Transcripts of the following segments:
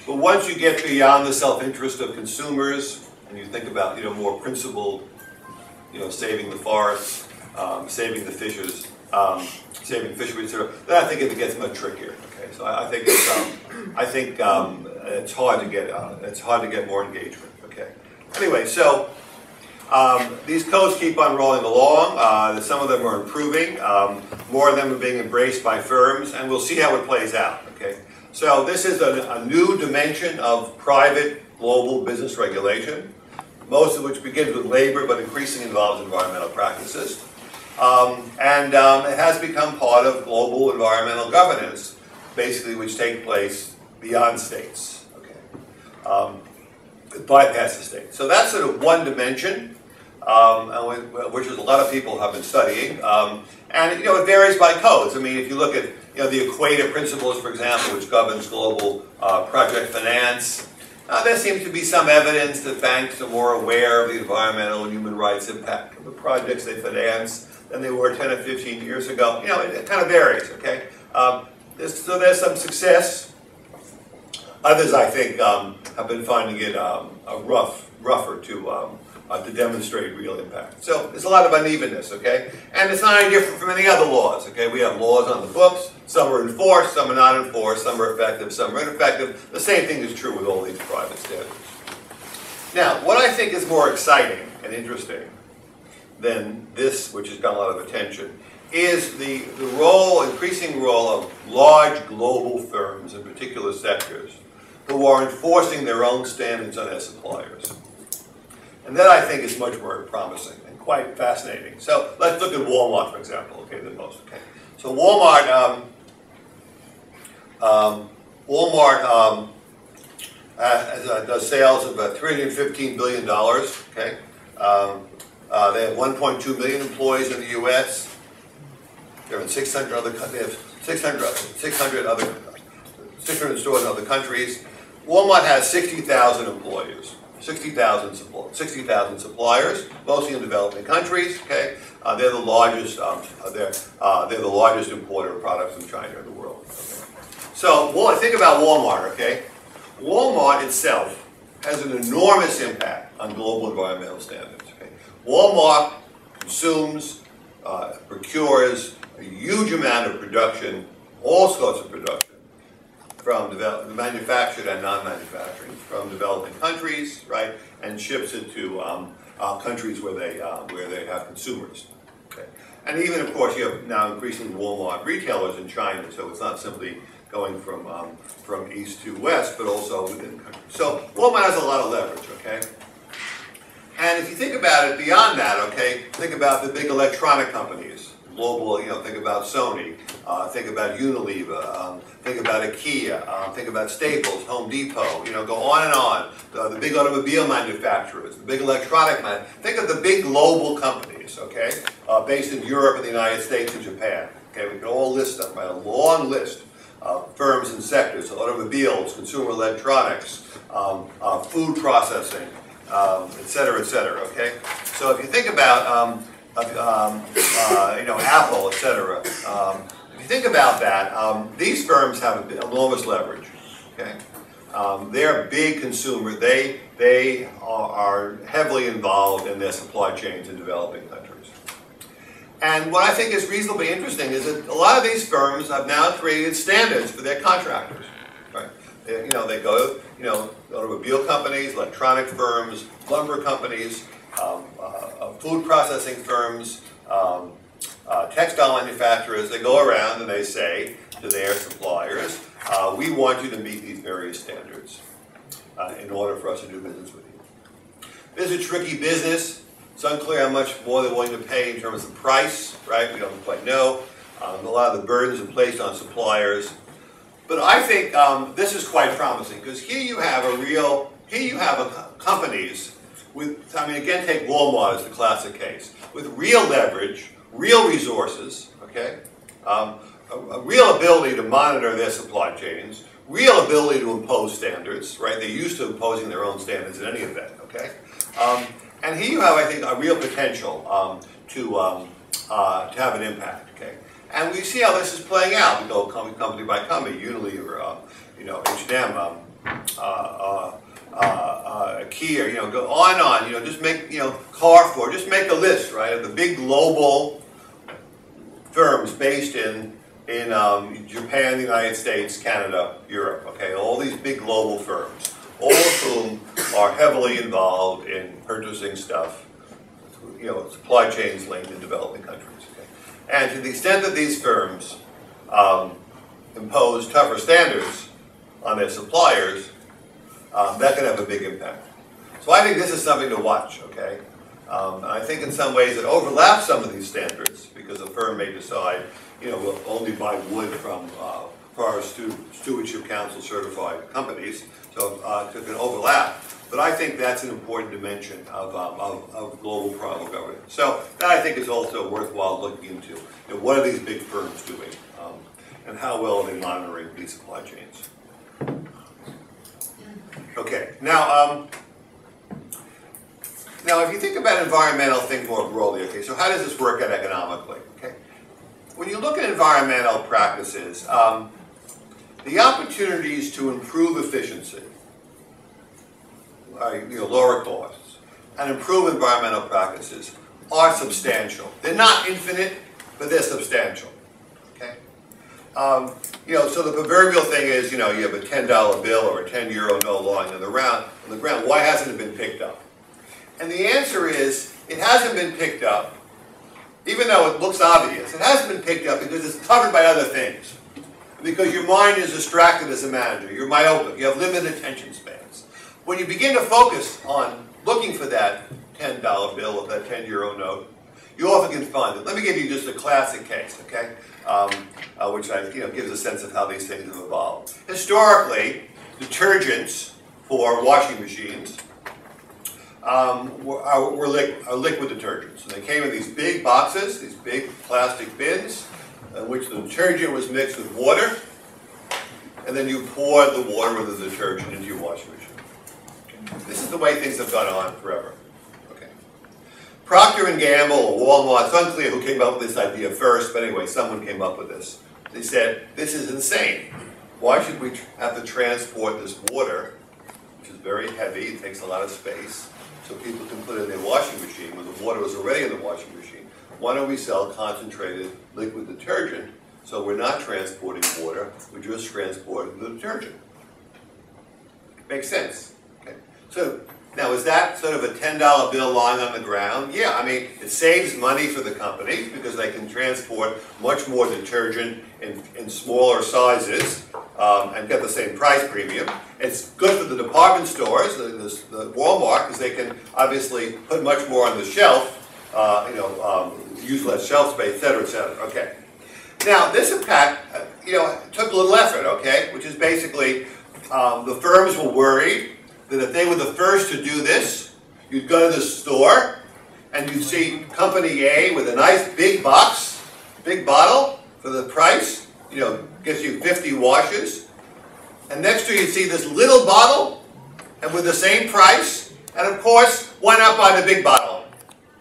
But once you get beyond the self-interest of consumers, and you think about, more principled, saving the forests, saving the fishes, saving fisheries, etc., then I think it gets much trickier. Okay, so I think it's hard to get more engagement. Okay. Anyway, so these codes keep on rolling along. Some of them are improving. More of them are being embraced by firms, and we'll see how it plays out. Okay. So this is a new dimension of private global business regulation, most of which begins with labor, but increasingly involves environmental practices. And it has become part of global environmental governance, basically, which take place beyond states. Okay. It bypasses states. So that's sort of one dimension, which is a lot of people have been studying. And it varies by codes. I mean, if you look at the Equator Principles, for example, which governs global project finance, there seems to be some evidence that banks are more aware of the environmental and human rights impact of the projects they finance than they were 10 or 15 years ago. It kind of varies, okay? So there's some success. Others, I think, have been finding it rougher to demonstrate real impact. So there's a lot of unevenness, okay? And it's not any different from any other laws, okay? We have laws on the books. Some are enforced, some are not enforced, some are effective, some are ineffective. The same thing is true with all these private standards. Now, what I think is more exciting and interesting than this, which has got a lot of attention, is the increasing role of large global firms in particular sectors who are enforcing their own standards on their suppliers. And that, I think, is much more promising and quite fascinating. So let's look at Walmart, for example, okay, the most. Okay. So Walmart does sales of about $315 billion, okay? They have 1.2 million employees in the U.S. They're in 600 other countries. They have 600 stores in other countries. Walmart has 60,000 employees, 60,000 suppliers, mostly in developing countries. Okay, they're the largest. They're the largest importer of products from China in the world. Okay? So, think about Walmart. Okay, Walmart itself has an enormous impact on global environmental standards. Okay? Walmart consumes, procures a huge amount of production, all sorts of production, from manufactured and non-manufacturing, from developing countries, right, and ships it to countries where they have consumers. Okay? And even, of course, you have now increasingly Walmart retailers in China, so it's not simply going from east to west, but also within countries. So Walmart has a lot of leverage, okay? And if you think about it beyond that, okay, think about the big electronic companies, global, think about Sony, think about Unilever, think about IKEA, think about Staples, Home Depot, go on and on. The big automobile manufacturers, the big electronic manufacturers. Think of the big global companies, okay, based in Europe and the United States and Japan. Okay, we can all list them, right? A long list of firms and sectors: automobiles, consumer electronics, food processing, et cetera, okay? So if you think about, Apple, et cetera, if you think about that, these firms have enormous leverage, okay? They're a big consumer. They are heavily involved in their supply chains in developing countries. And what I think is reasonably interesting is that a lot of these firms have now created standards for their contractors, right? They go, automobile companies, electronic firms, lumber companies, food processing firms, textile manufacturers. They go around and they say to their suppliers, we want you to meet these various standards in order for us to do business with you. This is a tricky business. It's unclear how much more they're willing to pay in terms of price, right? We don't quite know. A lot of the burdens are placed on suppliers. But I think this is quite promising, because here you have companies with, again, take Walmart as the classic case, with real leverage, real resources, okay? A real ability to monitor their supply chains, real ability to impose standards, right? They're used to imposing their own standards in any event, okay? And here you have, I think, a real potential to have an impact, okay? And we see how this is playing out. We go company by company, Unilever, H&M, Kia, go on and on, just make, Carrefour, just make a list, right, of the big global firms based in Japan, the United States, Canada, Europe, okay, all these big global firms, all of whom are heavily involved in purchasing stuff, supply chains linked in developing countries, okay. And to the extent that these firms impose tougher standards on their suppliers, that can have a big impact. So I think this is something to watch, okay? And I think in some ways it overlaps some of these standards because a firm may decide, we'll only buy wood from Forest Stewardship Council certified companies, so it can overlap. But I think that's an important dimension of global governance. So that I think is also worthwhile looking into. What are these big firms doing? And how well are they monitoring these supply chains? Okay, now if you think about environmental things more broadly, okay, so how does this work out economically? Okay, when you look at environmental practices, the opportunities to improve efficiency, lower costs, and improve environmental practices are substantial. They're not infinite, but they're substantial. Okay. So the proverbial thing is, you have a $10 bill or a €10 note lying on the ground. Why hasn't it been picked up? And the answer is, it hasn't been picked up, even though it looks obvious. It hasn't been picked up because it's covered by other things. Because your mind is distracted as a manager. You're myopic. You have limited attention spans. When you begin to focus on looking for that $10 bill or that €10 note, you often can find it. Let me give you just a classic case, okay, which gives a sense of how these things have evolved. Historically, detergents for washing machines were liquid detergents. And they came in these big boxes, these big plastic bins, in which the detergent was mixed with water, and then you poured the water or the detergent into your washing machine. Okay. This is the way things have gone on forever. Okay. Procter & Gamble or Walmart, it's unclear who came up with this idea first, but anyway, someone came up with this. They said, this is insane. Why should we have to transport this water, which is very heavy, it takes a lot of space, so people can put it in their washing machine when the water is already in the washing machine? Why don't we sell concentrated liquid detergent so we're not transporting water, we're just transporting the detergent? Makes sense. Okay. So now is that sort of a $10 bill lying on the ground? Yeah, I mean, it saves money for the companies because they can transport much more detergent in smaller sizes and get the same price premium. It's good for the department stores, the Walmart, because they can obviously put much more on the shelf, use less shelf space, et cetera, et cetera. Okay. Now, this impact, took a little effort, okay, which is basically the firms were worried that if they were the first to do this, you'd go to the store and you'd see company A with a nice big box, big bottle for the price, gets you 50 washes. And next to you see this little bottle and with the same price, and of course, why not buy the big bottle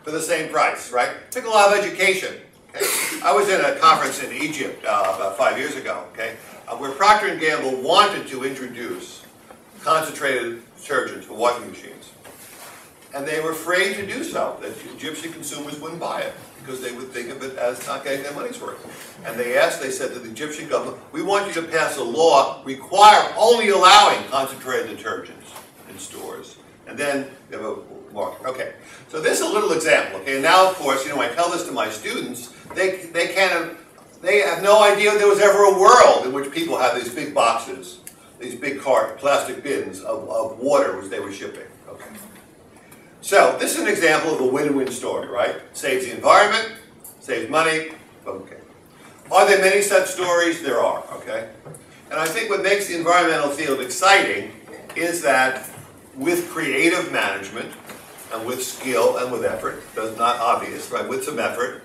for the same price, right? Took a lot of education. Okay? I was in a conference in Egypt about 5 years ago, okay, where Procter & Gamble wanted to introduce concentrated detergents for washing machines. And they were afraid to do so, that Egyptian consumers wouldn't buy it because they would think of it as not getting their money's worth. And they said to the Egyptian government, we want you to pass a law only allowing concentrated detergents in stores. And then they have a market. Okay, so this is a little example, okay? And now, of course, I tell this to my students, they have no idea there was ever a world in which people have these big boxes, these big plastic bins of water which they were shipping. Okay. So this is an example of a win-win story, right? Saves the environment, saves money. Okay. Are there many such stories? There are. Okay. And I think what makes the environmental field exciting is that with creative management and with skill and with effort, that's not obvious, right? With some effort,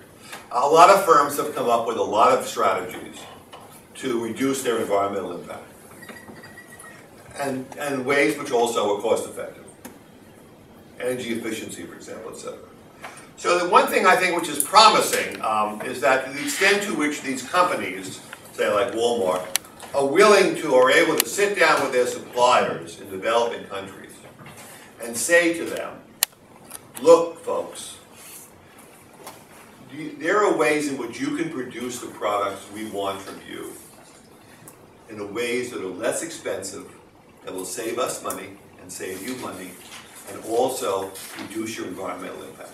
a lot of firms have come up with a lot of strategies to reduce their environmental impact. And ways which also are cost effective. Energy efficiency, for example, etc. So the one thing I think which is promising is that to the extent to which these companies, say like Walmart, are willing to or able to sit down with their suppliers in developing countries and say to them, look, folks, there are ways in which you can produce the products we want from you in ways that are less expensive, that will save us money and save you money, and also reduce your environmental impact.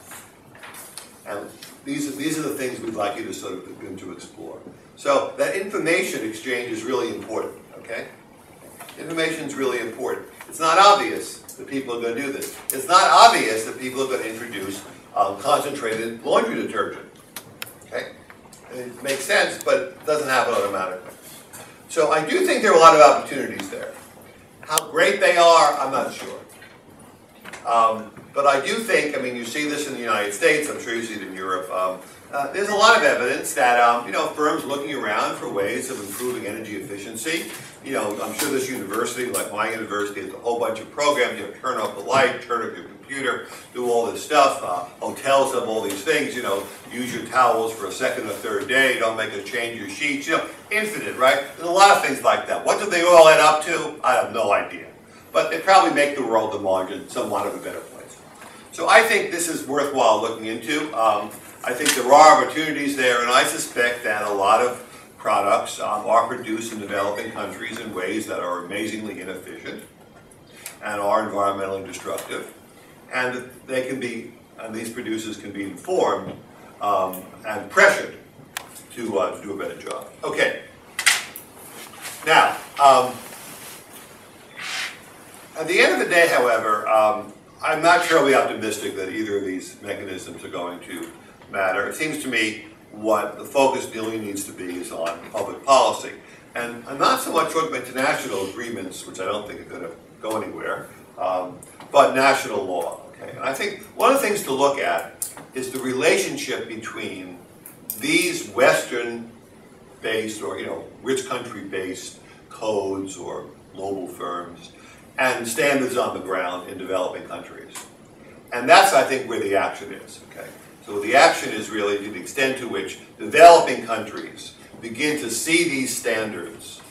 And these are the things we'd like you to sort of begin to explore. So that information exchange is really important, okay? Information is really important. It's not obvious that people are going to do this. It's not obvious that people are going to introduce concentrated laundry detergent, okay? And it makes sense, but it doesn't happen automatically. So I do think there are a lot of opportunities there. How great they are, I'm not sure. But I do think, I mean, you see this in the United States, I'm sure you see it in Europe. There's a lot of evidence that, you know, firms looking around for ways of improving energy efficiency. You know, I'm sure this university, like my university, has a whole bunch of programs. You know, turn off the light, turn off your computer, do all this stuff. Hotels have all these things, you know, use your towels for a second or third day, don't make us change your sheets, you know, infinite, right? There's a lot of things like that. What do they all add up to? I have no idea. But they probably make the world, the margin, somewhat of a better place. So I think this is worthwhile looking into. I think there are opportunities there, and I suspect that a lot of products are produced in developing countries in ways that are amazingly inefficient and are environmentally destructive, and they can be, and these producers can be informed and pressured to do a better job. Okay. Now, at the end of the day, however, I'm not terribly optimistic that either of these mechanisms are going to matter. It seems to me what the focus really needs to be is on public policy. And I'm not so much talking about international agreements, which I don't think are going to go anywhere, but national law. Okay? And I think one of the things to look at is the relationship between these Western-based or, you know, rich country-based codes or global firms and standards on the ground in developing countries. And that's, I think, where the action is. Okay? So the action is really to the extent to which developing countries begin to see these standards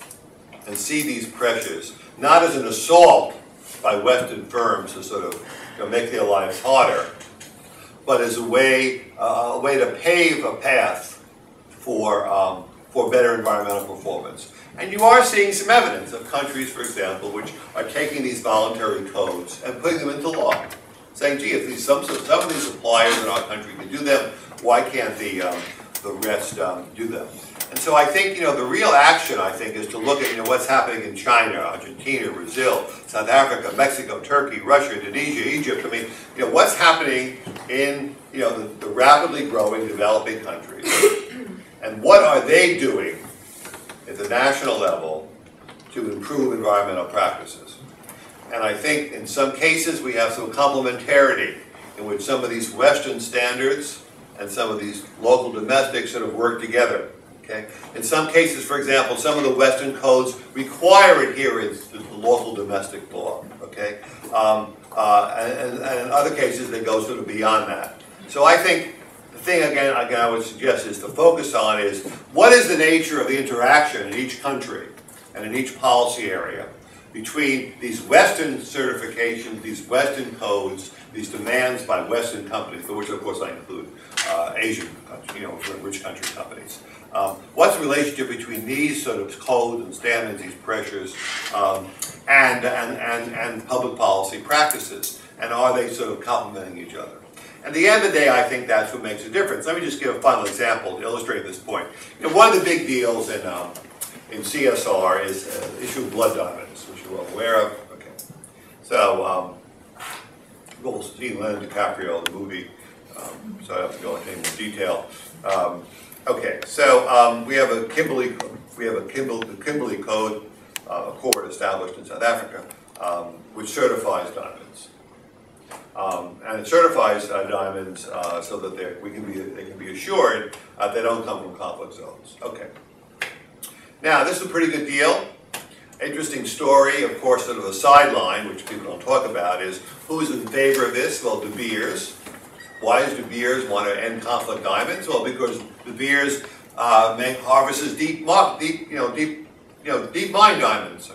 and see these pressures, not as an assault by Western firms to sort of, you know, make their lives harder, but as a way to pave a path for better environmental performance. And you are seeing some evidence of countries, for example, which are taking these voluntary codes and putting them into law, saying, gee, if some of these suppliers in our country can do them, why can't the rest do them? And so I think, you know, the real action, I think, is to look at, you know, what's happening in China, Argentina, Brazil, South Africa, Mexico, Turkey, Russia, Indonesia, Egypt. I mean, you know, what's happening in, you know, the rapidly growing developing countries, and what are they doing at the national level to improve environmental practices? And I think in some cases we have some complementarity in which some of these Western standards and some of these local domestics sort of work together. Okay? In some cases, for example, some of the Western codes require adherence to the local domestic law. Okay? And in other cases, they go sort of beyond that. So I think the thing, again, I would suggest is to focus on is what is the nature of the interaction in each country and in each policy area between these Western certifications, these Western codes, these demands by Western companies, for which of course I include Asian countries, you know, rich country companies. What's the relationship between these sort of codes and standards, these pressures, and public policy practices, and are they sort of complementing each other? At the end of the day, I think that's what makes a difference. Let me just give a final example to illustrate this point. You know, one of the big deals in CSR is the issue of blood diamonds, which you're well aware of. Okay, so you've all seen Leonardo DiCaprio, the movie, so I don't have to go into any more detail. Okay, so we have a Kimberley Code Accord established in South Africa, which certifies diamonds. And it certifies diamonds so that they can be assured they don't come from conflict zones. Okay. Now, this is a pretty good deal. Interesting story, of course, sort of a sideline, which people don't talk about, is who's in favor of this? Well, De Beers. Why does De Beers want to end conflict diamonds? Well, because De Beers harvests deep deep mine diamonds.